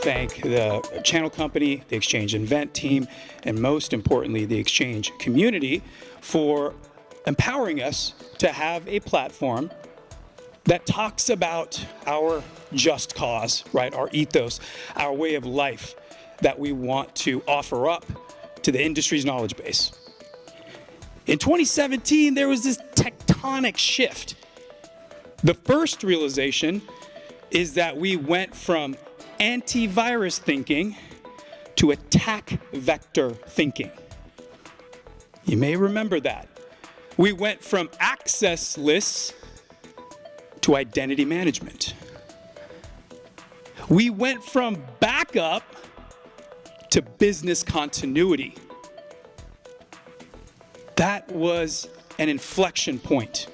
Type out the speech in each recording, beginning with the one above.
thank the channel company, the Exchange Invent team, and most importantly, the Exchange community for empowering us to have a platform that talks about our just cause, right? Our ethos, our way of life that we want to offer up to the industry's knowledge base. In 2017, there was this tectonic shift. The first realization is that we went from antivirus thinking to attack vector thinking. You may remember that. We went from access lists to identity management. We went from backup to business continuity. That was an inflection point.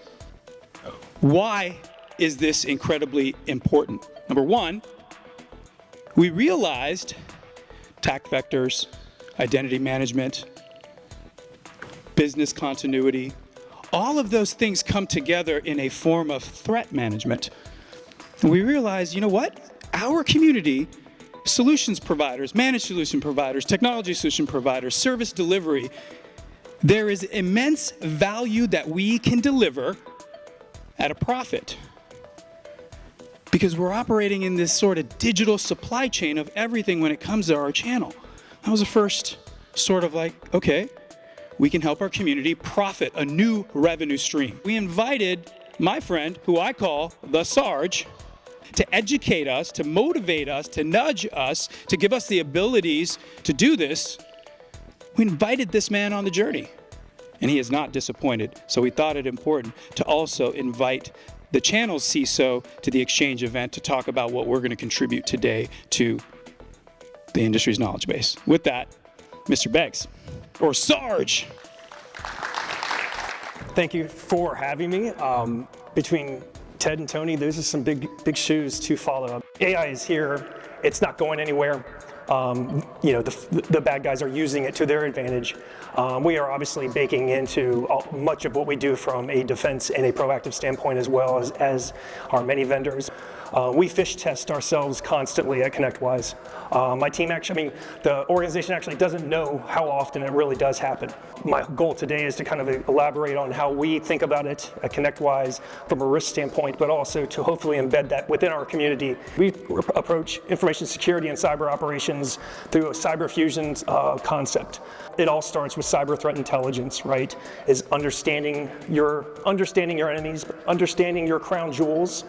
Why is this incredibly important? Number one, we realized attack vectors, identity management, business continuity, all of those things come together in a form of threat management. And we realized, you know what? Our community, solutions providers, managed solution providers, technology solution providers, service delivery, there is immense value that we can deliver at a profit. Because we're operating in this sort of digital supply chain of everything when it comes to our channel. That was the first sort of like, okay, we can help our community profit a new revenue stream. We invited my friend, who I call the Sarge, to educate us, to motivate us, to nudge us, to give us the abilities to do this. We invited this man on the journey, and he is not disappointed. So we thought it important to also invite the channel's CISO to the Exchange event to talk about what we're going to contribute today to the industry's knowledge base. With that, Mr. Beggs, or Sarge. Thank you for having me. Between Ted and Tony, those are some big shoes to follow. AI is here. It's not going anywhere. The bad guys are using it to their advantage. We are obviously baking into much of what we do from a defense and a proactive standpoint, as well as our many vendors. We fish test ourselves constantly at ConnectWise. My team actually, the organization actually doesn't know how often it really does happen. My goal today is to kind of elaborate on how we think about it at ConnectWise from a risk standpoint, but also to hopefully embed that within our community. We approach information security and cyber operations through a cyber fusion concept. It all starts with cyber threat intelligence, right? Is understanding your enemies, understanding your crown jewels,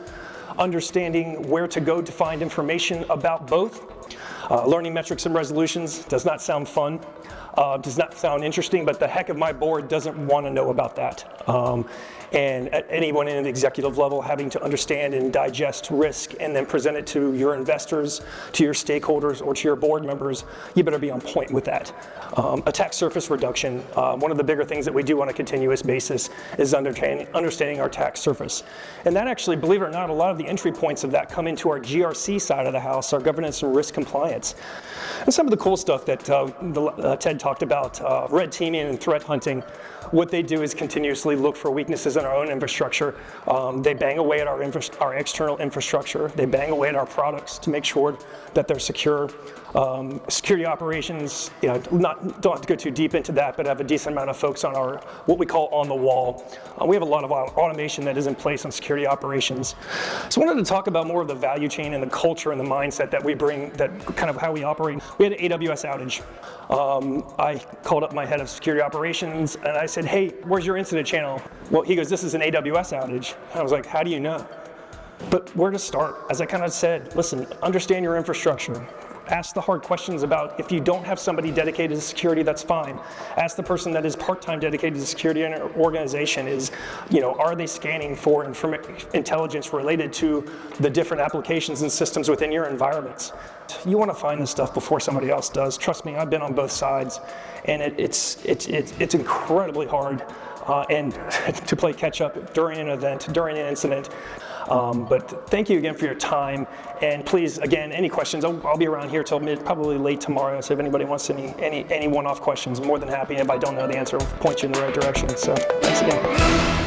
understanding where to go to find information about both. Learning metrics and resolutions does not sound fun, does not sound interesting, but the heck of my board doesn't want to know about that. And at anyone in the executive level having to understand and digest risk and then present it to your investors, to your stakeholders, or to your board members, you better be on point with that. Attack surface reduction, one of the bigger things that we do on a continuous basis is understanding our attack surface. And that actually, believe it or not, a lot of the entry points of that come into our GRC side of the house, our governance and risk compliance. And some of the cool stuff that Ted talked about, red teaming and threat hunting, what they do is continuously look for weaknesses in our own infrastructure. They bang away at our external infrastructure. They bang away at our products to make sure that they're secure. Security operations, don't have to go too deep into that, but have a decent amount of folks on our, what we call on the wall. We have a lot of automation that is in place on security operations. So I wanted to talk about more of the value chain and the culture and the mindset that we bring, that kind of how we operate. We had an AWS outage. I called up my head of security operations and I said, hey, where's your incident channel? Well, he goes, this is an AWS outage. And I was like, how do you know? But where to start? As I kind of said, listen, understand your infrastructure. Ask the hard questions about if you don't have somebody dedicated to security, that's fine. Ask the person that is part-time dedicated to security in an organization is, are they scanning for intelligence related to the different applications and systems within your environments? You want to find this stuff before somebody else does. Trust me, I've been on both sides, and it's incredibly hard and to play catch up during an event, during an incident. But thank you again for your time, and please, again, any questions, I'll be around here till probably late tomorrow, so if anybody wants any one-off questions, I'm more than happy. If I don't know the answer, I'll point you in the right direction. So thanks again.